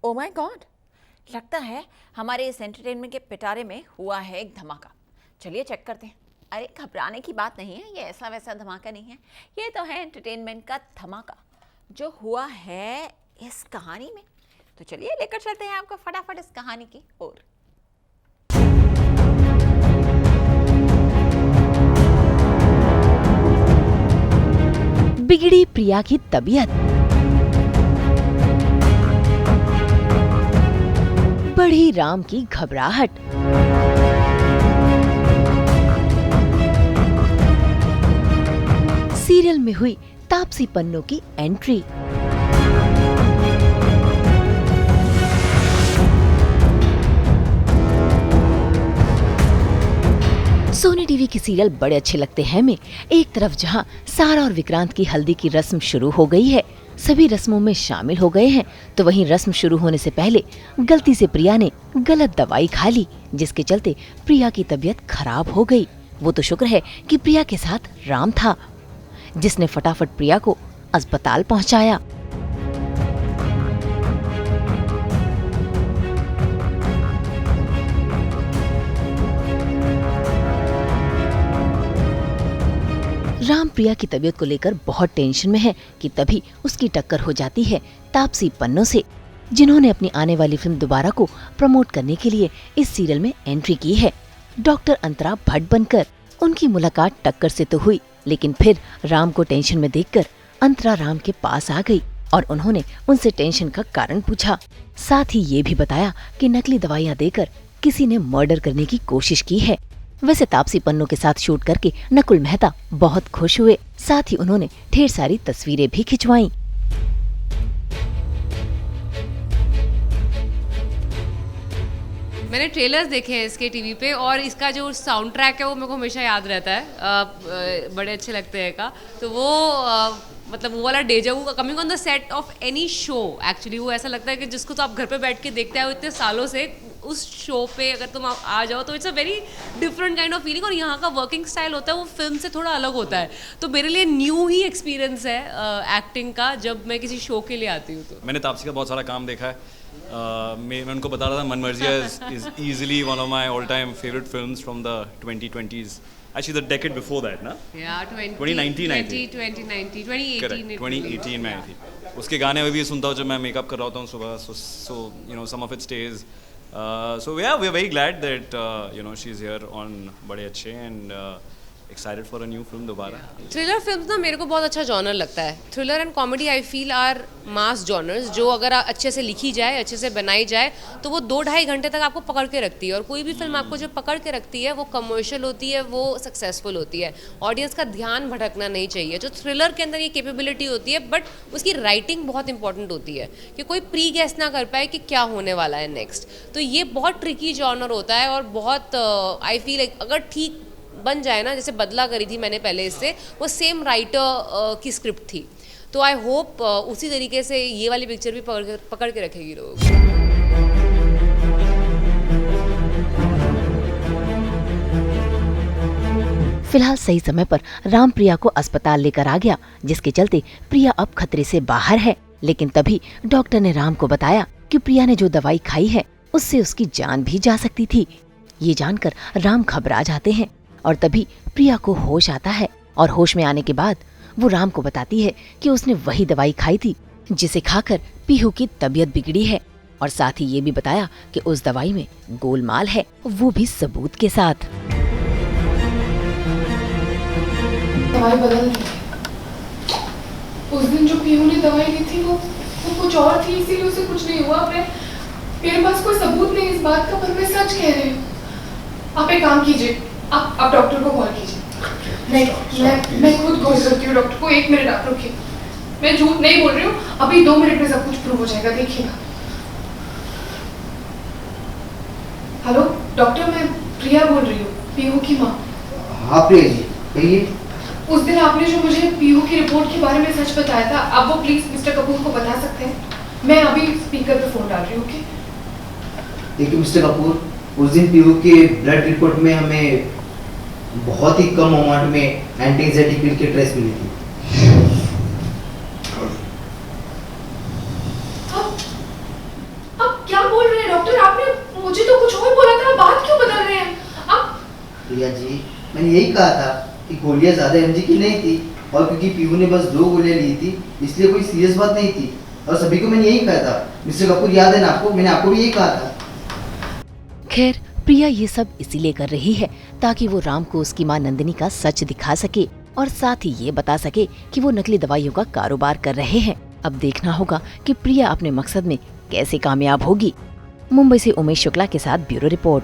Oh my God, लगता है हमारे इस एंटरटेनमेंट के पिटारे में हुआ है एक धमाका। चलिए चेक करते हैं। अरे घबराने की बात नहीं है, ये ऐसा वैसा धमाका नहीं है, ये तो है एंटरटेनमेंट का धमाका जो हुआ है इस कहानी में। तो चलिए लेकर चलते हैं आपको फटाफट इस कहानी की ओर। बिगड़ी प्रिया की तबीयत, बढ़ी राम की घबराहट, सीरियल में हुई तापसी पन्नू की एंट्री। सोनी टीवी के सीरियल बड़े अच्छे लगते हैं में एक तरफ जहां सारा और विक्रांत की हल्दी की रस्म शुरू हो गई है, सभी रस्मों में शामिल हो गए हैं, तो वहीं रस्म शुरू होने से पहले गलती से प्रिया ने गलत दवाई खा ली, जिसके चलते प्रिया की तबीयत खराब हो गई। वो तो शुक्र है कि प्रिया के साथ राम था, जिसने फटाफट प्रिया को अस्पताल पहुंचाया। राम प्रिया की तबीयत को लेकर बहुत टेंशन में है कि तभी उसकी टक्कर हो जाती है तापसी पन्नू से, जिन्होंने अपनी आने वाली फिल्म दोबारा को प्रमोट करने के लिए इस सीरियल में एंट्री की है। डॉक्टर अंतरा भट्ट बनकर उनकी मुलाकात टक्कर से तो हुई, लेकिन फिर राम को टेंशन में देखकर अंतरा राम के पास आ गई और उन्होंने उनसे टेंशन का कारण पूछा। साथ ही ये भी बताया कि नकली दवाइयाँ देकर किसी ने मर्डर करने की कोशिश की है। वैसे तापसी पन्नू के साथ शूट करके नकुल मेहता बहुत खुश हुए, साथ ही उन्होंने ढेर सारी तस्वीरें भी खिंचवाईं। मैंने ट्रेलर्स देखे हैं इसके टीवी पे और इसका जो साउंड ट्रैक है वो मेरे को हमेशा याद रहता है, बड़े अच्छे लगते हैं का। तो वो मतलब वो वाला deja vu coming on the set of any show, actually वो ऐसा लगता है कि जिसको तो आप घर पे बैठ के देखते हो इतने सालों से, उस शो पे अगर तुम आ जाओ तो it's a very different kind of feeling. और यहाँ का वर्किंग स्टाइल होता है वो फिल्म से थोड़ा अलग होता है, तो मेरे लिए न्यू ही एक्सपीरियंस है एक्टिंग का जब मैं किसी शो के लिए आती हूँ। तो मैंने तापसी का बहुत सारा काम देखा है। मैं उनको बता रहा था मन मर्जिया is easily one of my all time favorite films from the 2020s, actually the decade before that ना, yeah 2019 आई थी। 2018 में आई थी। उसके गाने अभी भी सुनता हूँ जब मैं मेकअप कर रहा होता हूँ सुबह, so you know some of it stays, so yeah we are very glad that you know she's here on बड़े अच्छे and excited for a new film दोबारा। थ्रिलर फिल्म्स ना मेरे को बहुत अच्छा जॉनर लगता है। Thriller and comedy I feel are mass genres, जो अगर अच्छे से लिखी जाए, अच्छे से बनाई जाए तो वो 2-2.5 घंटे तक आपको पकड़ के रखती है। और कोई भी फिल्म आपको जो पकड़ के रखती है वो कमर्शियल होती है, वो सक्सेसफुल होती है। ऑडियंस का ध्यान भटकना नहीं चाहिए। जो थ्रिलर के अंदर ये कैपेबिलिटी होती है, बट उसकी राइटिंग बहुत इंपॉर्टेंट होती है कि कोई प्री गेस ना कर पाए कि क्या होने वाला है नेक्स्ट। तो ये बहुत ट्रिकी जॉनर होता है और बहुत आई फील अगर ठीक बन जाए ना, जैसे बदला करी थी मैंने पहले इससे, वो सेम राइटर की स्क्रिप्ट थी, तो आई होप उसी तरीके से ये वाली पिक्चर भी पकड़ के रखेगी लोगों को। फिलहाल सही समय पर राम प्रिया को अस्पताल लेकर आ गया, जिसके चलते प्रिया अब खतरे से बाहर है। लेकिन तभी डॉक्टर ने राम को बताया कि प्रिया ने जो दवाई खाई है उससे उसकी जान भी जा सकती थी। ये जानकर राम घबरा जाते हैं और तभी प्रिया को होश आता है और होश में आने के बाद वो राम को बताती है कि उसने वही दवाई खाई थी जिसे खाकर पीहू की तबीयत बिगड़ी है, और साथ ही ये भी बताया कि उस दवाई में गोलमाल है, वो भी सबूत के साथ। दवाई बदल दी। उस दिन जो पीहू ने दवाई ली थी वो कुछ और थी, इसीलिए उसे कुछ नहीं हुआ। मेरे पास कोई सबूत नहीं इस बात का, पर मैं सच कह रही हूँ। आप एक काम कीजिए, आप डॉक्टर को कॉल कीजिए। नहीं, मैं खुद कॉल करती हूँ डॉक्टर को। 1 मिनट आप रुकिए, मैं झूठ नहीं बोल रही हूँ। अभी 2 मिनट में सब कुछ प्रूव हो जाएगा, देखिएगा। हेलो डॉक्टर, मैं प्रिया बोल रही हूँ, पीहू की माँ। हाँ प्रिया जी, कहिए। उस दिन आपने जो मुझे पीहू की रिपोर्ट के बारे में सच बताया था, आप वो प्लीज मिस्टर कपूर को बता सकते हैं? मैं अभी स्पीकर पे फोन डाल रही हूँ। ओके देखिए मिस्टर कपूर, उस दिन पीहू के ब्लड रिपोर्ट में हमें बहुत ही कम अमाउंट में एंटी एंजाइटी पिल की ट्रेस मिली थी। मुझे तो कुछ और बोला था, बात क्यों बदल रहे हैं आप? प्रिया जी, मैंने यही कहा था कि गोलियां ज्यादा एमजी की नहीं थी, और क्योंकि पीयू ने बस 2 गोलियां ली थी इसलिए कोई सीरियस बात नहीं थी, और सभी को मैंने यही कहा था। मिस्टर कपूर, याद है ना आपको, मैंने आपको भी यही कहा था। खैर, प्रिया ये सब इसीलिए कर रही है ताकि वो राम को उसकी मां नंदिनी का सच दिखा सके और साथ ही ये बता सके कि वो नकली दवाइयों का कारोबार कर रहे हैं। अब देखना होगा कि प्रिया अपने मकसद में कैसे कामयाब होगी। मुंबई से उमेश शुक्ला के साथ ब्यूरो रिपोर्ट।